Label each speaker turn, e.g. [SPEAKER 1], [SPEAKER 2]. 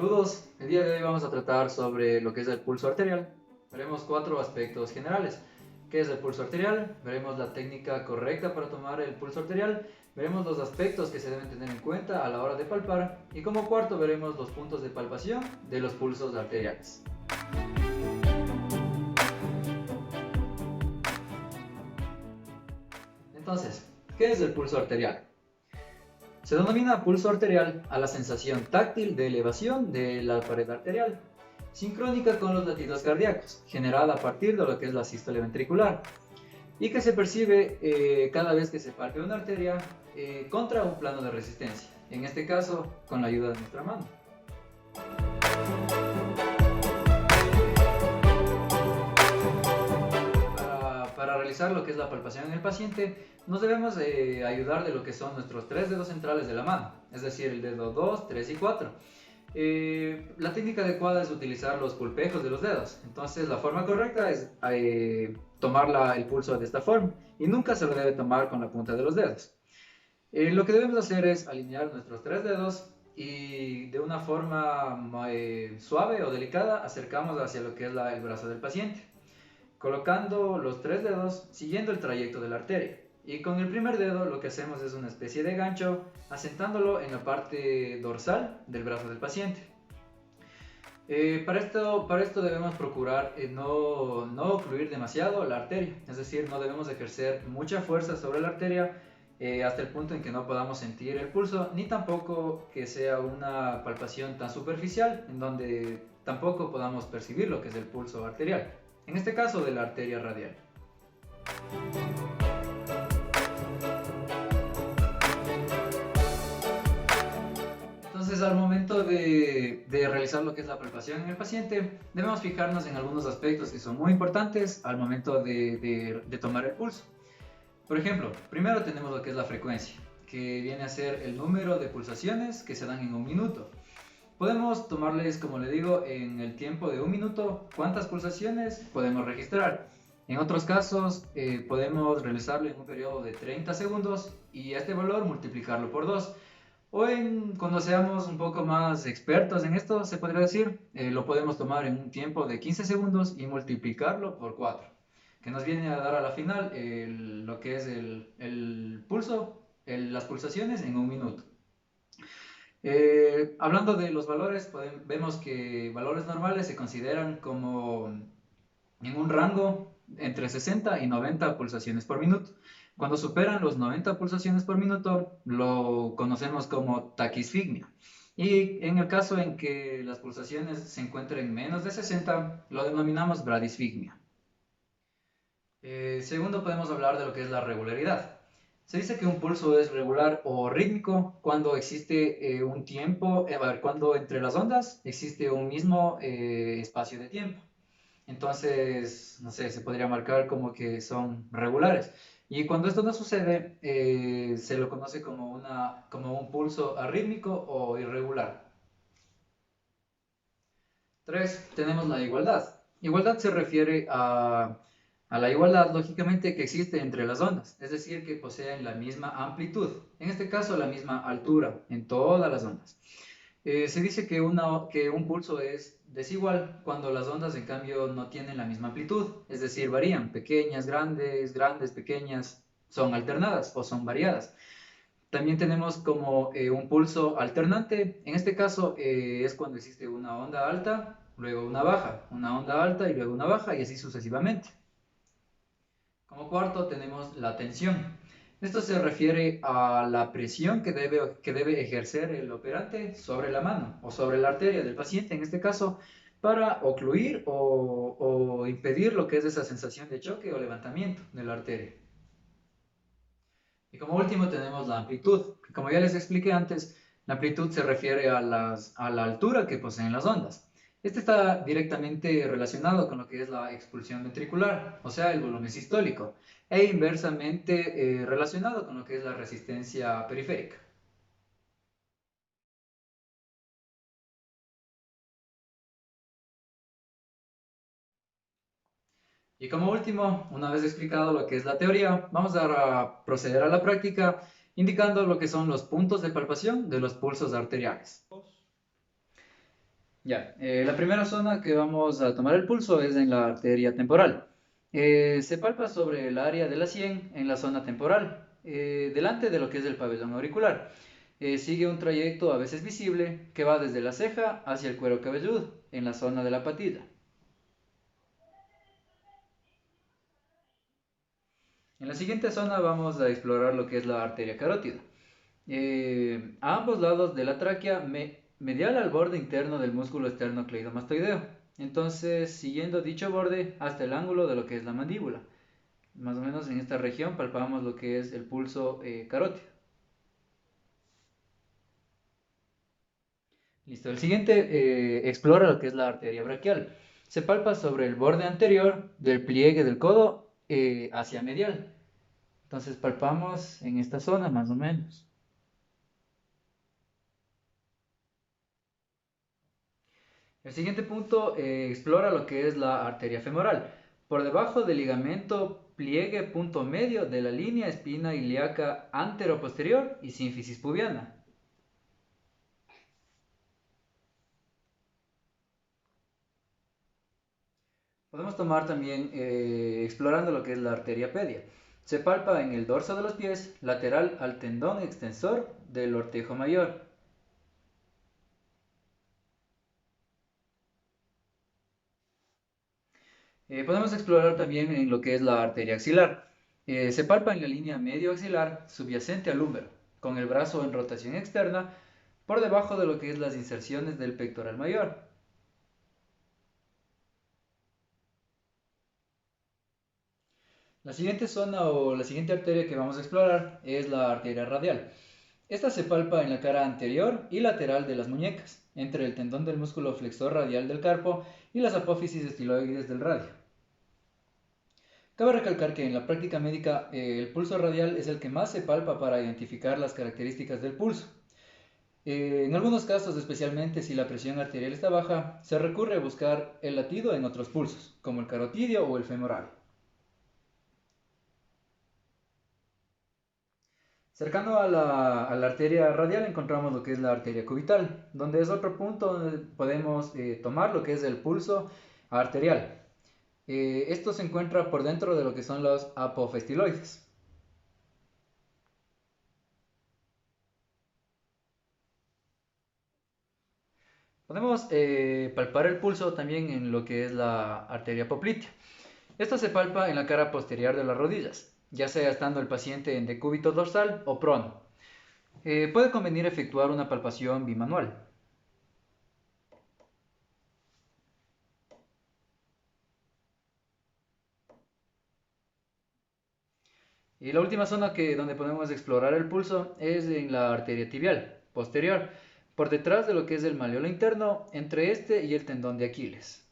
[SPEAKER 1] Saludos, el día de hoy vamos a tratar sobre lo que es el pulso arterial. Veremos 4 aspectos generales. ¿Qué es el pulso arterial? Veremos la técnica correcta para tomar el pulso arterial. Veremos los aspectos que se deben tener en cuenta a la hora de palpar. Y como cuarto veremos los puntos de palpación de los pulsos arteriales. Entonces, ¿qué es el pulso arterial? Se denomina pulso arterial a la sensación táctil de elevación de la pared arterial, sincrónica con los latidos cardíacos, generada a partir de lo que es la sístole ventricular, y que se percibe cada vez que se palpe una arteria contra un plano de resistencia, en este caso con la ayuda de nuestra mano. Para realizar lo que es la palpación en el paciente, nos debemos ayudar de lo que son nuestros 3 dedos centrales de la mano, es decir, el dedo 2, 3 y 4. La técnica adecuada es utilizar los pulpejos de los dedos. Entonces la forma correcta es tomar el pulso de esta forma y nunca se lo debe tomar con la punta de los dedos. Lo que debemos hacer es alinear nuestros 3 dedos y de una forma suave o delicada acercamos hacia lo que es el brazo del paciente, colocando los 3 dedos siguiendo el trayecto de la arteria. Y con el primer dedo lo que hacemos es una especie de gancho, asentándolo en la parte dorsal del brazo del paciente. Para esto debemos procurar no ocluir demasiado la arteria, es decir, no debemos ejercer mucha fuerza sobre la arteria hasta el punto en que no podamos sentir el pulso, ni tampoco que sea una palpación tan superficial en donde tampoco podamos percibir lo que es el pulso arterial, en este caso de la arteria radial. Entonces, al momento de realizar lo que es la palpación en el paciente, debemos fijarnos en algunos aspectos que son muy importantes al momento de tomar el pulso. Por ejemplo, primero tenemos lo que es la frecuencia, que viene a ser el número de pulsaciones que se dan en un minuto. Podemos tomarles, como le digo, en el tiempo de un minuto, cuántas pulsaciones podemos registrar. En otros casos, podemos realizarlo en un periodo de 30 segundos y este valor multiplicarlo por 2. O cuando seamos un poco más expertos en esto, se podría decir, lo podemos tomar en un tiempo de 15 segundos y multiplicarlo por 4, que nos viene a dar a la final lo que es el pulso, las pulsaciones en un minuto. Hablando de los valores, vemos que valores normales se consideran como en un rango entre 60 y 90 pulsaciones por minuto. Cuando superan los 90 pulsaciones por minuto, lo conocemos como taquisfignia. Y en el caso en que las pulsaciones se encuentren menos de 60, lo denominamos bradisfignia. Segundo, podemos hablar de lo que es la regularidad. Se dice que un pulso es regular o rítmico cuando existe un tiempo, cuando entre las ondas existe un mismo espacio de tiempo. Entonces, no sé, se podría marcar como que son regulares. Y cuando esto no sucede, se lo conoce como un pulso arrítmico o irregular. 3. Tenemos la igualdad. Igualdad se refiere a la igualdad, lógicamente, que existe entre las ondas, es decir, que poseen la misma amplitud, en este caso la misma altura en todas las ondas. Se dice que un pulso es desigual cuando las ondas en cambio no tienen la misma amplitud, es decir, varían, pequeñas, grandes, grandes, pequeñas, son alternadas o son variadas. También tenemos como un pulso alternante, en este caso es cuando existe una onda alta, luego una baja, una onda alta y luego una baja y así sucesivamente. Como cuarto tenemos la tensión. Esto se refiere a la presión que debe ejercer el operante sobre la mano o sobre la arteria del paciente, en este caso, para ocluir o impedir lo que es esa sensación de choque o levantamiento de la arteria. Y como último tenemos la amplitud. Como ya les expliqué antes, la amplitud se refiere a la altura que poseen las ondas. Este está directamente relacionado con lo que es la expulsión ventricular, o sea, el volumen sistólico, e inversamente relacionado con lo que es la resistencia periférica. Y como último, una vez explicado lo que es la teoría, vamos a proceder a la práctica indicando lo que son los puntos de palpación de los pulsos arteriales. Ya, la primera zona que vamos a tomar el pulso es en la arteria temporal. Se palpa sobre el área de la sien en la zona temporal, delante de lo que es el pabellón auricular. Sigue un trayecto a veces visible que va desde la ceja hacia el cuero cabelludo, en la zona de la patilla. En la siguiente zona vamos a explorar lo que es la arteria carótida. A ambos lados de la tráquea, medial al borde interno del músculo esternocleidomastoideo. Entonces, siguiendo dicho borde hasta el ángulo de lo que es la mandíbula. Más o menos en esta región palpamos lo que es el pulso carótido. Listo. El siguiente explora lo que es la arteria braquial. Se palpa sobre el borde anterior del pliegue del codo hacia medial. Entonces palpamos en esta zona más o menos. El siguiente punto explora lo que es la arteria femoral. Por debajo del ligamento pliegue punto medio de la línea espina ilíaca antero-posterior y sínfisis pubiana. Podemos tomar también explorando lo que es la arteria pedia. Se palpa en el dorso de los pies, lateral al tendón extensor del ortejo mayor. Podemos explorar también en lo que es la arteria axilar. Se palpa en la línea medio axilar subyacente al húmero, con el brazo en rotación externa por debajo de lo que es las inserciones del pectoral mayor. La siguiente zona o la siguiente arteria que vamos a explorar es la arteria radial. Esta se palpa en la cara anterior y lateral de las muñecas, entre el tendón del músculo flexor radial del carpo y las apófisis estiloides del radio. Cabe recalcar que en la práctica médica el pulso radial es el que más se palpa para identificar las características del pulso. En algunos casos, especialmente si la presión arterial está baja, se recurre a buscar el latido en otros pulsos, como el carotidio o el femoral. Cercano a la arteria radial encontramos lo que es la arteria cubital, donde es otro punto donde podemos tomar lo que es el pulso arterial. Esto se encuentra por dentro de lo que son los apofestiloides. Podemos palpar el pulso también en lo que es la arteria poplitea. Esto se palpa en la cara posterior de las rodillas, ya sea estando el paciente en decúbito dorsal o prono. Puede convenir efectuar una palpación bimanual. Y la última zona donde podemos explorar el pulso es en la arteria tibial posterior, por detrás de lo que es el malleolo interno, entre este y el tendón de Aquiles.